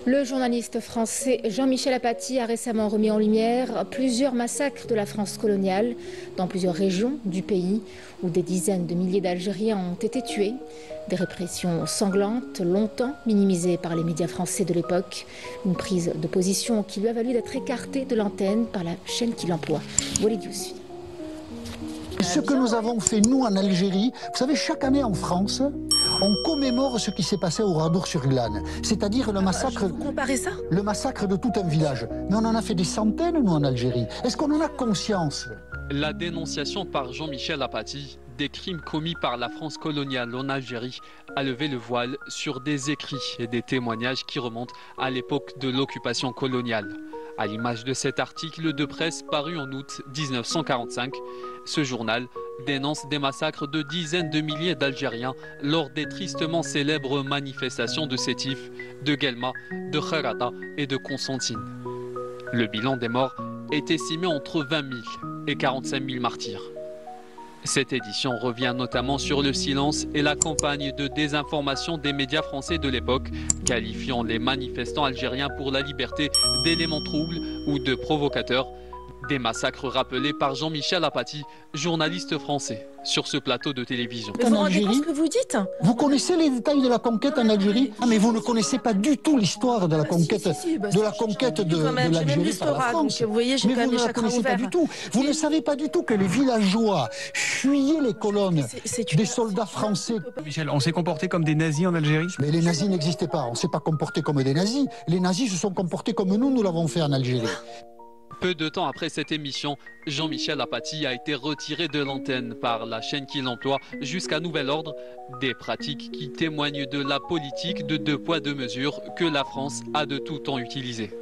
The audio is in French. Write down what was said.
Le journaliste français Jean-Michel Apathy a récemment remis en lumière plusieurs massacres de la France coloniale dans plusieurs régions du pays où des dizaines de milliers d'Algériens ont été tués. Des répressions sanglantes, longtemps minimisées par les médias français de l'époque. Une prise de position qui lui a valu d'être écarté de l'antenne par la chaîne qui l'emploie. Walid Yousfi. Ce que nous avons fait, nous, en Algérie, vous savez, chaque année en France, on commémore ce qui s'est passé au Radour-sur-Glane, c'est-à-dire le massacre, vous comparez ça? Le massacre de tout un village. Mais on en a fait des centaines, nous, en Algérie. Est-ce qu'on en a conscience? La dénonciation par Jean-Michel Apathy des crimes commis par la France coloniale en Algérie a levé le voile sur des écrits et des témoignages qui remontent à l'époque de l'occupation coloniale. À l'image de cet article de presse paru en août 1945, ce journal dénonce des massacres de dizaines de milliers d'Algériens lors des tristement célèbres manifestations de Sétif, de Guelma, de Kharata et de Constantine. Le bilan des morts est estimé entre 20 000 et 45 000 martyrs. Cette édition revient notamment sur le silence et la campagne de désinformation des médias français de l'époque, qualifiant les manifestants algériens pour la liberté d'éléments troubles ou de provocateurs. Des massacres rappelés par Jean-Michel Apathy, journaliste français, sur ce plateau de télévision. Mais vous vous rendez compte ce que vous dites? Vous connaissez les détails de la conquête en Algérie? Ah, mais vous ne connaissez pas du tout l'histoire de la conquête, de l'Algérie par la France. Vous voyez, j'ai mais quand même vous ne les la chakras connaissez pas ouverts. du tout. Vous ne savez pas du tout que les villageois fuyaient les colonnes des soldats français. Michel, on s'est comporté comme des nazis en Algérie? Mais les nazis n'existaient pas. On ne s'est pas comporté comme des nazis. Les nazis se sont comportés comme nous l'avons fait en Algérie. Peu de temps après cette émission, Jean-Michel Apathy a été retiré de l'antenne par la chaîne qui l'emploie jusqu'à nouvel ordre. Des pratiques qui témoignent de la politique de deux poids deux mesures que la France a de tout temps utilisée.